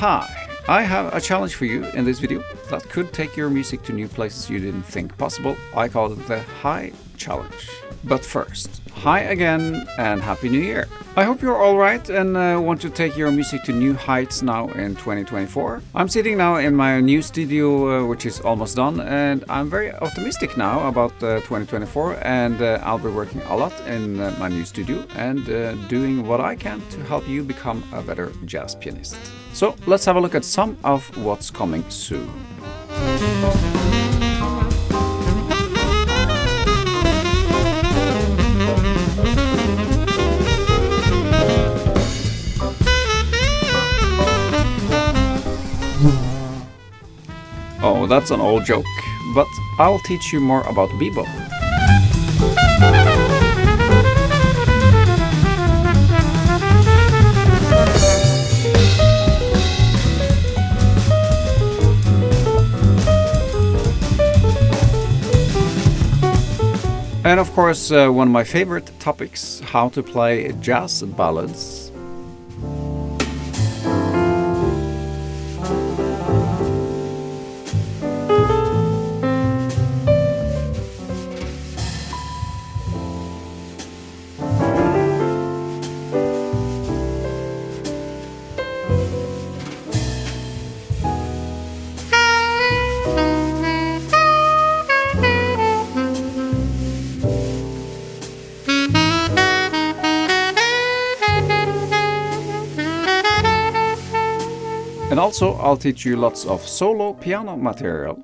Hi, I have a challenge for you in this video that could take your music to new places you didn't think possible. I call it the Hi Challenge. But first, hi again and Happy New Year! I hope you're alright and want to take your music to new heights now in 2024. I'm sitting now in my new studio, which is almost done, and I'm very optimistic now about 2024, and I'll be working a lot in my new studio and doing what I can to help you become a better jazz pianist. So let's have a look at some of what's coming soon. Oh, that's an old joke, but I'll teach you more about bebop. And of course, one of my favorite topics, how to play jazz ballads. And also, I'll teach you lots of solo piano material.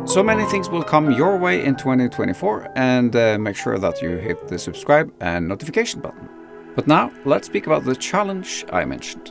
So many things will come your way in 2024, and make sure that you hit the subscribe and notification button. But now, let's speak about the challenge I mentioned.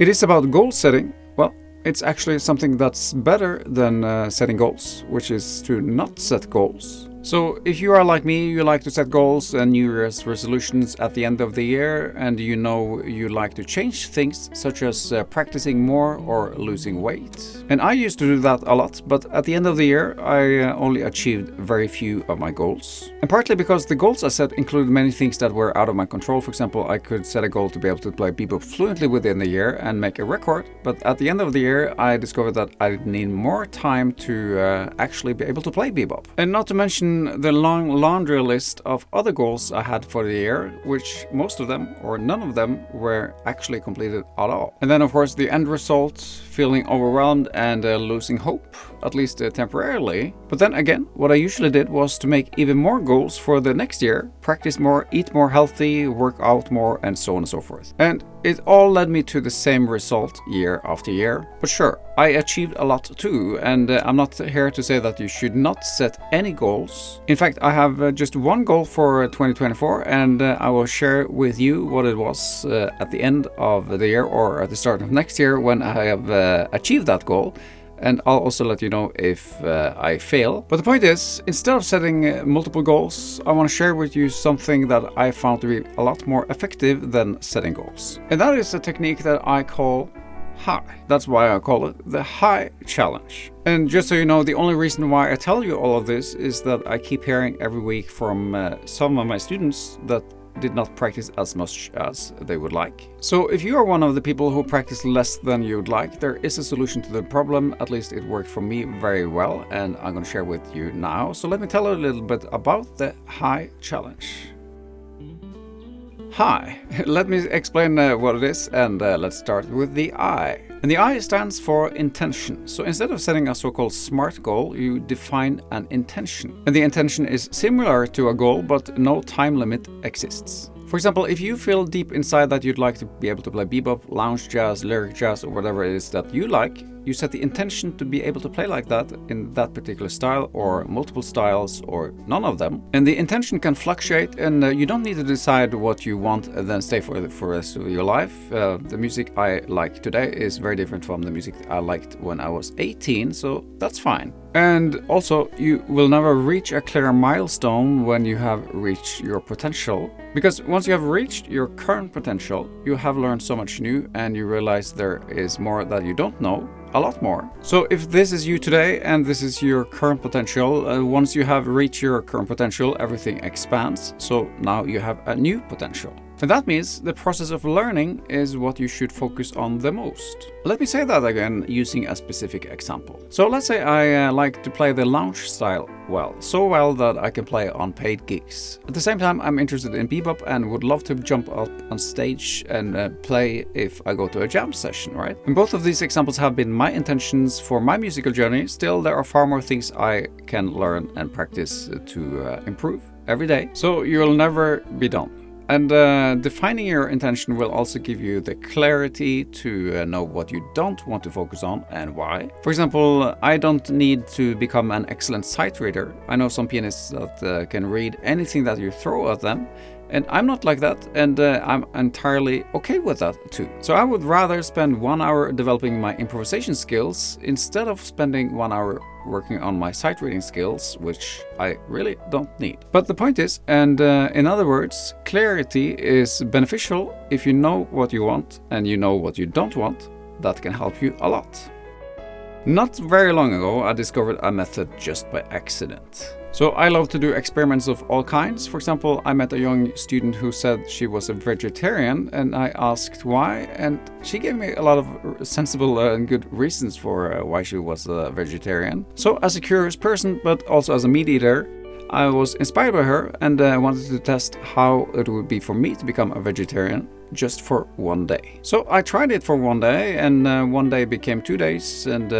It is about goal setting. Well, it's actually something that's better than setting goals, which is to not set goals. So if you are like me, you like to set goals and New Year's resolutions at the end of the year, and you know you like to change things such as practicing more or losing weight. And I used to do that a lot, but at the end of the year I only achieved very few of my goals. And partly because the goals I set included many things that were out of my control. For example, I could set a goal to be able to play bebop fluently within the year and make a record, but at the end of the year I discovered that I need more time to actually be able to play bebop. And not to mention the long laundry list of other goals I had for the year, which most of them or none of them were actually completed at all. And then of course the end result, feeling overwhelmed and losing hope, at least temporarily. But then again, what I usually did was to make even more goals for the next year, practice more, eat more healthy, work out more, and so on and so forth. And it all led me to the same result year after year. But sure, I achieved a lot too, and I'm not here to say that you should not set any goals. In fact, I have just one goal for 2024, and I will share with you what it was at the end of the year or at the start of next year when I have achieved that goal. And I'll also let you know if I fail. But the point is, instead of setting multiple goals, I want to share with you something that I found to be a lot more effective than setting goals. And that is a technique that I call Hi. That's why I call it the Hi Challenge. And just so you know, the only reason why I tell you all of this is that I keep hearing every week from some of my students that did not practice as much as they would like. So if you are one of the people who practice less than you'd like, there is a solution to the problem. At least it worked for me very well, and I'm going to share with you now. So let me tell you a little bit about the Hi Challenge. Hi, let me explain what it is, and let's start with the I. And the I stands for intention. So instead of setting a so-called SMART goal, you define an intention. And the intention is similar to a goal, but no time limit exists. For example, if you feel deep inside that you'd like to be able to play bebop, lounge jazz, lyric jazz, or whatever it is that you like, you set the intention to be able to play like that in that particular style, or multiple styles, or none of them. And the intention can fluctuate, and you don't need to decide what you want and then stay for the rest of your life. The music I like today is very different from the music I liked when I was 18, so that's fine. And also, you will never reach a clear milestone when you have reached your potential. Because once you have reached your current potential, you have learned so much new, and you realize there is more that you don't know. A lot more. So if this is you today and this is your current potential, once you have reached your current potential, everything expands. So now you have a new potential. And that means the process of learning is what you should focus on the most. Let me say that again using a specific example. So let's say I like to play the lounge style so well that I can play on paid gigs. At the same time, I'm interested in bebop and would love to jump up on stage and play if I go to a jam session, right? And both of these examples have been my intentions for my musical journey. Still, there are far more things I can learn and practice to improve every day. So you'll never be done. And defining your intention will also give you the clarity to know what you don't want to focus on and why. For example, I don't need to become an excellent sight reader. I know some pianists that can read anything that you throw at them. And I'm not like that, and I'm entirely okay with that too. So I would rather spend 1 hour developing my improvisation skills instead of spending 1 hour working on my sight reading skills, which I really don't need. But the point is, and in other words, clarity is beneficial if you know what you want and you know what you don't want. That can help you a lot. Not very long ago, I discovered a method just by accident. So I love to do experiments of all kinds. For example, I met a young student who said she was a vegetarian, and I asked why, and she gave me a lot of sensible and good reasons for why she was a vegetarian. So as a curious person, but also as a meat eater, I was inspired by her and wanted to test how it would be for me to become a vegetarian just for 1 day. So I tried it for 1 day, and 1 day became 2 days, and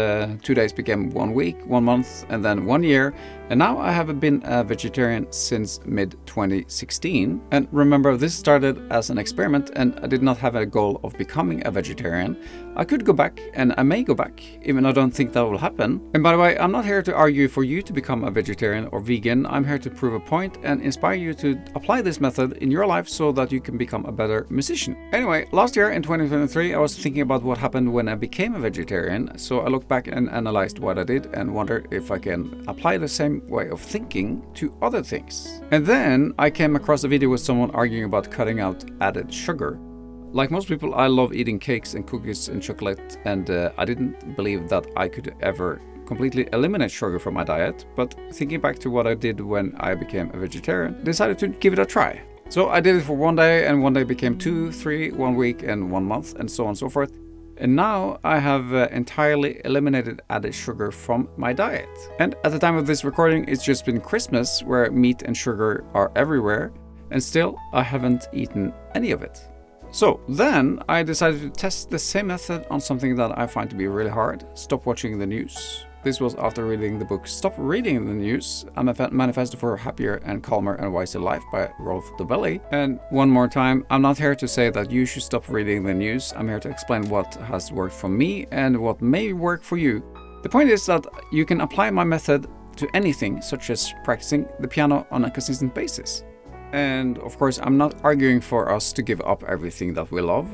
2 days became 1 week, 1 month, and then 1 year. And now I have been a vegetarian since mid-2016. And remember, this started as an experiment, and I did not have a goal of becoming a vegetarian. I could go back, and I may go back, even though I don't think that will happen. And by the way, I'm not here to argue for you to become a vegetarian or vegan. I'm here to prove a point and inspire you to apply this method in your life so that you can become a better musician. Anyway, last year in 2023, I was thinking about what happened when I became a vegetarian. So I looked back and analyzed what I did and wondered if I can apply the same way of thinking to other things. And then I came across a video with someone arguing about cutting out added sugar. Like most people, I love eating cakes and cookies and chocolate, and I didn't believe that I could ever completely eliminate sugar from my diet. But thinking back to what I did when I became a vegetarian, I decided to give it a try. So I did it for 1 day, and 1 day became 2, 3, 1 week, and 1 month, and so on and so forth. And now I have entirely eliminated added sugar from my diet. And at the time of this recording, it's just been Christmas, where meat and sugar are everywhere, and still I haven't eaten any of it. So then I decided to test the same method on something that I find to be really hard: stop watching the news. This was after reading the book Stop Reading the News, a manifesto for a happier and calmer and wiser life by Rolf Dobelli. And one more time, I'm not here to say that you should stop reading the news. I'm here to explain what has worked for me and what may work for you. The point is that you can apply my method to anything, such as practicing the piano on a consistent basis. And of course, I'm not arguing for us to give up everything that we love.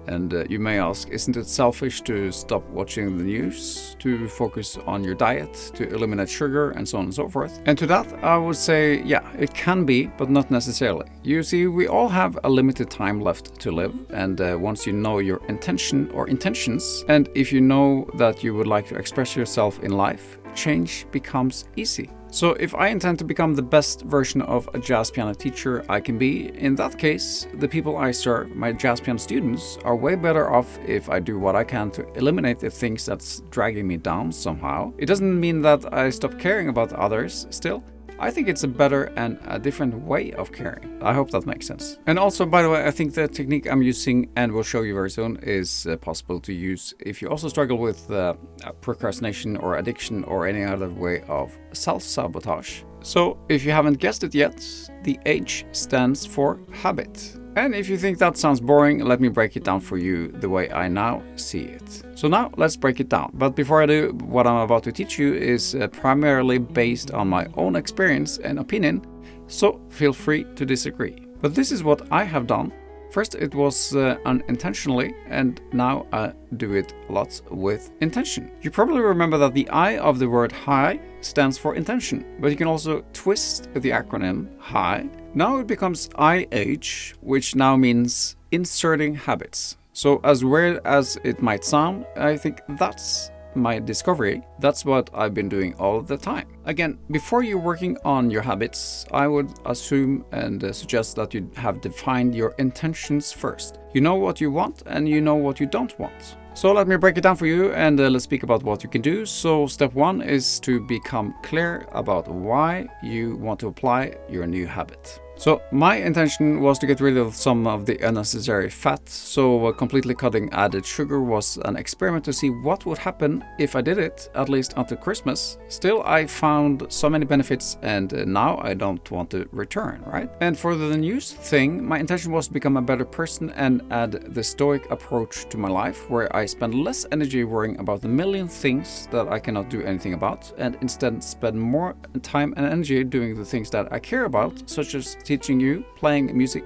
And you may ask, isn't it selfish to stop watching the news, to focus on your diet, to eliminate sugar, and so on and so forth? And to that, I would say, yeah, it can be, but not necessarily. You see, we all have a limited time left to live. And once you know your intention or intentions, and if you know that you would like to express yourself in life, change becomes easy. So if I intend to become the best version of a jazz piano teacher I can be, in that case, the people I serve, my jazz piano students, are way better off if I do what I can to eliminate the things that's dragging me down somehow. It doesn't mean that I stop caring about others still. I think it's a better and a different way of caring. I hope that makes sense. And also, by the way, I think the technique I'm using and will show you very soon is possible to use if you also struggle with procrastination or addiction or any other way of self-sabotage. So if you haven't guessed it yet, the H stands for habit. And if you think that sounds boring, let me break it down for you the way I now see it. So now let's break it down. But before I do, what I'm about to teach you is primarily based on my own experience and opinion, so feel free to disagree. But this is what I have done. First it was unintentionally, and now I do it lots with intention. You probably remember that the I of the word high stands for intention, but you can also twist the acronym HIGH. Now it becomes IH, which now means inserting habits. So as weird as it might sound, I think that's my discovery. That's what I've been doing all the time. Again, before you're working on your habits, I would assume and suggest that you have defined your intentions first. You know what you want and you know what you don't want. So let me break it down for you, and let's speak about what you can do. So step 1 is to become clear about why you want to apply your new habit. So my intention was to get rid of some of the unnecessary fat, so completely cutting added sugar was an experiment to see what would happen if I did it, at least until Christmas. Still, I found so many benefits, and now I don't want to return, right? And for the news thing, my intention was to become a better person and add the stoic approach to my life, where I spend less energy worrying about a million things that I cannot do anything about, and instead spend more time and energy doing the things that I care about, such as teaching you, playing music,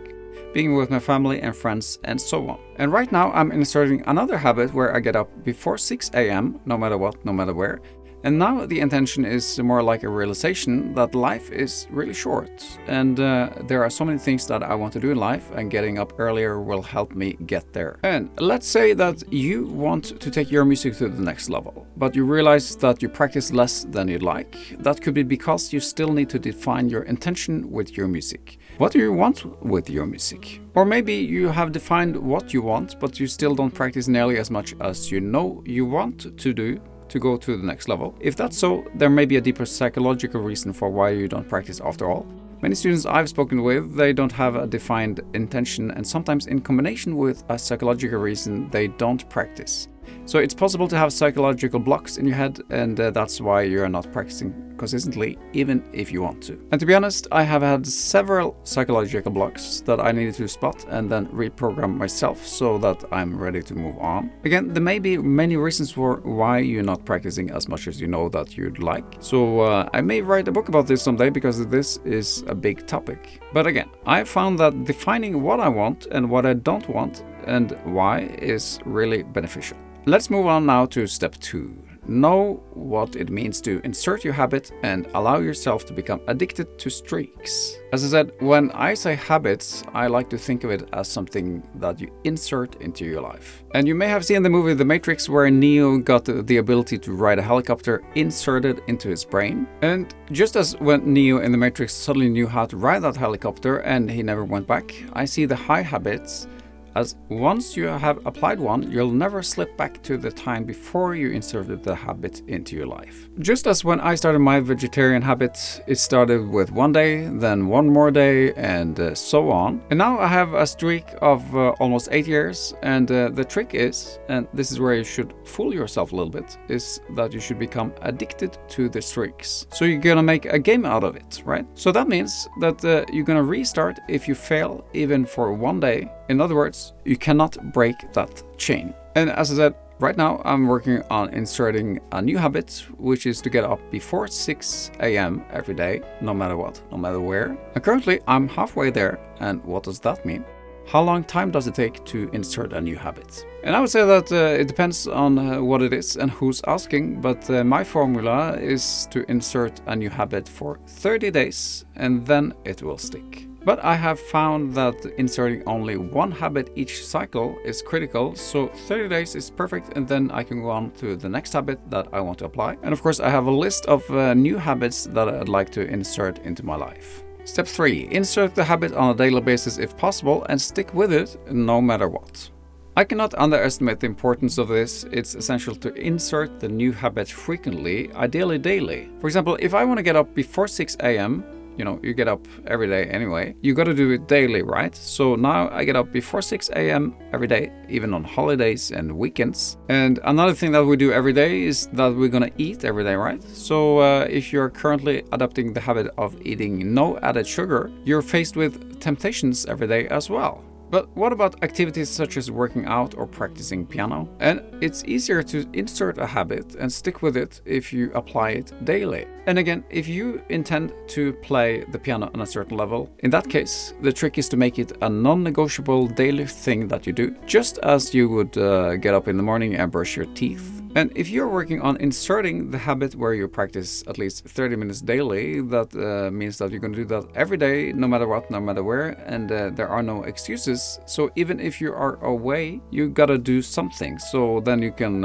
being with my family and friends, and so on. And right now I'm inserting another habit where I get up before 6 a.m. no matter what, no matter where. And now the intention is more like a realization that life is really short, and there are so many things that I want to do in life, and getting up earlier will help me get there. And let's say that you want to take your music to the next level, but you realize that you practice less than you'd like. That could be because you still need to define your intention with your music. What do you want with your music? Or maybe you have defined what you want, but you still don't practice nearly as much as you know you want to do to go to the next level. If that's so, there may be a deeper psychological reason for why you don't practice after all. Many students I've spoken with, they don't have a defined intention, and sometimes in combination with a psychological reason, they don't practice. So it's possible to have psychological blocks in your head, and that's why you're not practicing consistently, even if you want to. And to be honest, I have had several psychological blocks that I needed to spot and then reprogram myself so that I'm ready to move on. Again, there may be many reasons for why you're not practicing as much as you know that you'd like. So I may write a book about this someday, because this is a big topic. But again, I found that defining what I want and what I don't want and why is really beneficial. Let's move on now to step 2. Know what it means to insert your habit and allow yourself to become addicted to streaks. As I said, when I say habits, I like to think of it as something that you insert into your life. And you may have seen the movie The Matrix, where Neo got the ability to ride a helicopter inserted into his brain. And just as when Neo in The Matrix suddenly knew how to ride that helicopter and he never went back, I see the high habits as once you have applied one, you'll never slip back to the time before you inserted the habit into your life. Just as when I started my vegetarian habit, it started with one day, then one more day, and so on. And now I have a streak of almost 8 years, and the trick is, and this is where you should fool yourself a little bit, is that you should become addicted to the streaks. So you're gonna make a game out of it, right? So that means that you're gonna restart if you fail even for one day. In other words, you cannot break that chain. And as I said, right now I'm working on inserting a new habit, which is to get up before 6 a.m. every day, no matter what, no matter where. And currently I'm halfway there. And what does that mean? How long time does it take to insert a new habit? And I would say that it depends on what it is and who's asking, but my formula is to insert a new habit for 30 days and then it will stick. But I have found that inserting only one habit each cycle is critical, so 30 days is perfect, and then I can go on to the next habit that I want to apply. And of course I have a list of new habits that I'd like to insert into my life. Step 3. Insert the habit on a daily basis if possible and stick with it no matter what. I cannot underestimate the importance of this. It's essential to insert the new habit frequently, ideally daily. For example, if I want to get up before 6 a.m., you get up every day anyway. You got to do it daily, right? So now I get up before 6 a.m. every day, even on holidays and weekends. And another thing that we do every day is that we're gonna eat every day, right? So if you're currently adopting the habit of eating no added sugar, you're faced with temptations every day as well. But what about activities such as working out or practicing piano? And it's easier to insert a habit and stick with it if you apply it daily. And again, if you intend to play the piano on a certain level, in that case, the trick is to make it a non-negotiable daily thing that you do, just as you would get up in the morning and brush your teeth. And if you're working on inserting the habit where you practice at least 30 minutes daily, that means that you're going to do that every day, no matter what, no matter where, and there are no excuses. So even if you are away, you gotta do something. So then you can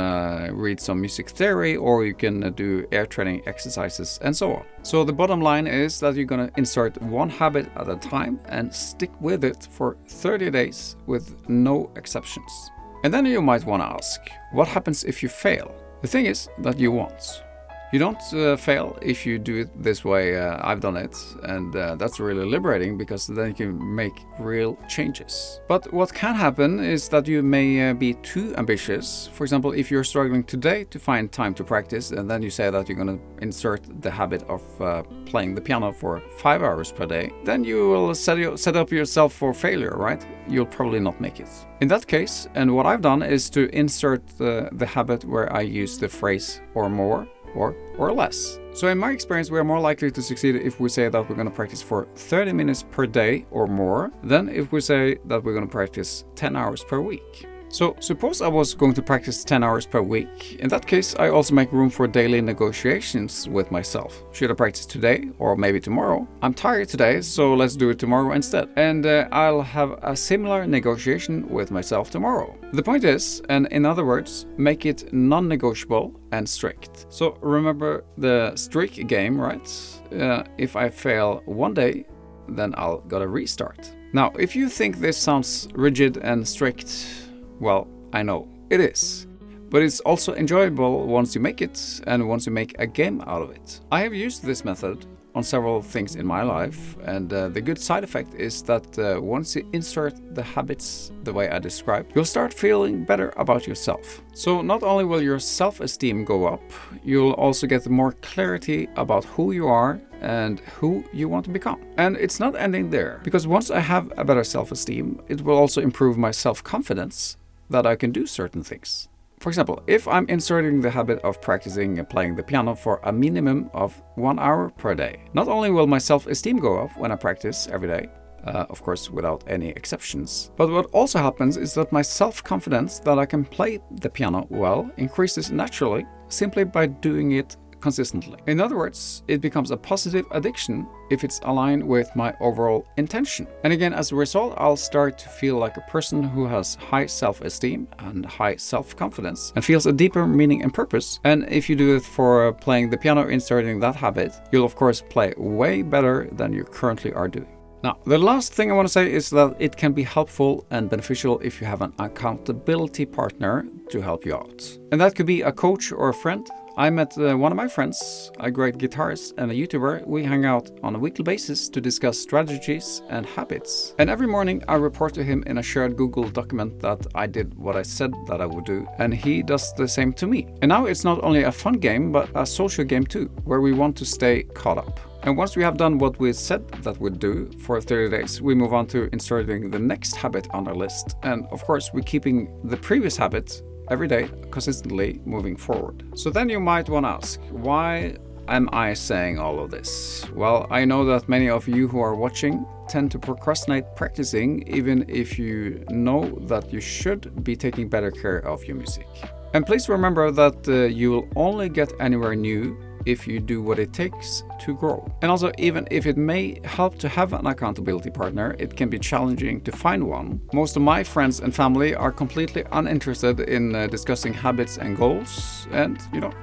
read some music theory, or you can do air training exercises and so on. So the bottom line is that you're gonna insert one habit at a time and stick with it for 30 days with no exceptions. And then you might want to ask, what happens if you fail? The thing is that you won't. You don't fail if you do it this way. I've done it, and that's really liberating because then you can make real changes. But what can happen is that you may be too ambitious. For example, if you're struggling today to find time to practice, and then you say that you're going to insert the habit of playing the piano for 5 hours per day, then you will set up yourself for failure, right? You'll probably not make it. In that case, and what I've done is to insert the habit where I use the phrase or more, or less. So in my experience, we are more likely to succeed if we say that we're going to practice for 30 minutes per day or more than if we say that we're going to practice 10 hours per week. So suppose I was going to practice 10 hours per week. In that case, I also make room for daily negotiations with myself. Should I practice today or maybe tomorrow? I'm tired today, so let's do it tomorrow instead. And I'll have a similar negotiation with myself tomorrow. The point is, and in other words, make it non-negotiable and strict. So remember the streak game, right? If I fail one day, then I'll gotta restart. Now, if you think this sounds rigid and strict, well, I know, it is. But it's also enjoyable once you make it and once you make a game out of it. I have used this method on several things in my life, and the good side effect is that once you insert the habits the way I described, you'll start feeling better about yourself. So not only will your self-esteem go up, you'll also get more clarity about who you are and who you want to become. And it's not ending there, because once I have a better self-esteem, it will also improve my self-confidence that I can do certain things. For example, if I'm inserting the habit of practicing and playing the piano for a minimum of 1 hour per day, not only will my self-esteem go up when I practice every day, of course without any exceptions, but what also happens is that my self-confidence that I can play the piano well increases naturally simply by doing it consistently. In other words, it becomes a positive addiction if it's aligned with my overall intention. And again, as a result, I'll start to feel like a person who has high self-esteem and high self-confidence and feels a deeper meaning and purpose. And if you do it for playing the piano, inserting that habit, you'll of course play way better than you currently are doing. Now, the last thing I want to say is that it can be helpful and beneficial if you have an accountability partner to help you out. And that could be a coach or a friend. I met one of my friends, a great guitarist and a YouTuber. We hang out on a weekly basis to discuss strategies and habits. And every morning I report to him in a shared Google document that I did what I said that I would do, and he does the same to me. And now it's not only a fun game, but a social game too, where we want to stay caught up. And once we have done what we said that we'd do for 30 days, we move on to inserting the next habit on our list. And of course, we're keeping the previous habit every day, consistently moving forward. So then you might want to ask, why am I saying all of this? Well, I know that many of you who are watching tend to procrastinate practicing, even if you know that you should be taking better care of your music. And please remember that you will only get anywhere new if you do what it takes to grow. And also, even if it may help to have an accountability partner, it can be challenging to find one. Most of my friends and family are completely uninterested in discussing habits and goals, and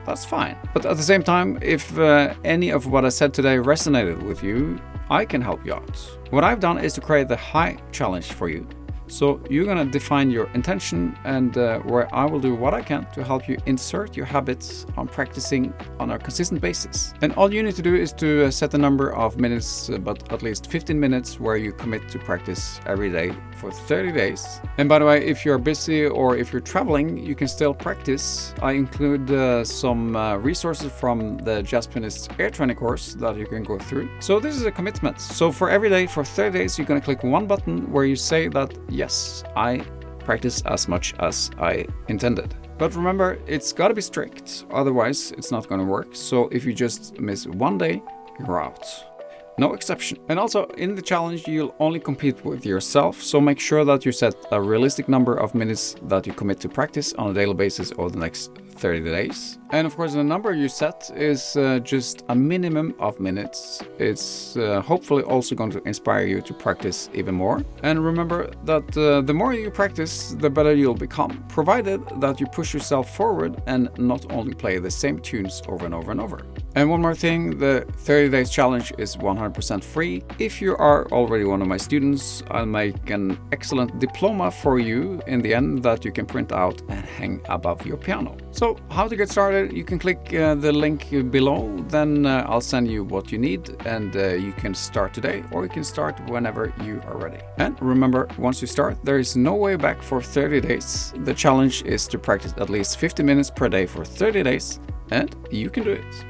that's fine. But at the same time, if any of what I said today resonated with you, I can help you out. What I've done is to create the high challenge for you. So you're gonna define your intention, and where I will do what I can to help you insert your habits on practicing on a consistent basis. And all you need to do is to set a number of minutes, but at least 15 minutes, where you commit to practice every day for 30 days. And by the way, if you're busy or if you're traveling, you can still practice. I include some resources from the Jazz Pianist Air Training course that you can go through. So this is a commitment. So for every day, for 30 days, you're going to click one button where you say that, yes, I practice as much as I intended. But remember, it's got to be strict, otherwise it's not going to work. So if you just miss one day, you're out. No exception. And also in the challenge, you'll only compete with yourself. So make sure that you set a realistic number of minutes that you commit to practice on a daily basis over the next 30 days. And of course, the number you set is just a minimum of minutes. It's hopefully also going to inspire you to practice even more. And remember that the more you practice, the better you'll become, provided that you push yourself forward and not only play the same tunes over and over and over. And one more thing, the 30 days challenge is 100% free. If you are already one of my students, I'll make an excellent diploma for you in the end that you can print out and hang above your piano. So how to get started? You can click the link below, then I'll send you what you need, and you can start today, or you can start whenever you are ready. And remember, once you start, there is no way back for 30 days. The challenge is to practice at least 50 minutes per day for 30 days, and you can do it.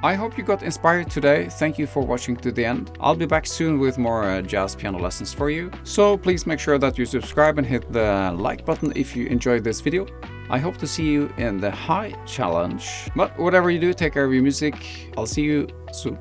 I hope you got inspired today. Thank you for watching to the end. I'll be back soon with more jazz piano lessons for you. So please make sure that you subscribe and hit the like button if you enjoyed this video. I hope to see you in the high challenge. But whatever you do, take care of your music. I'll see you soon.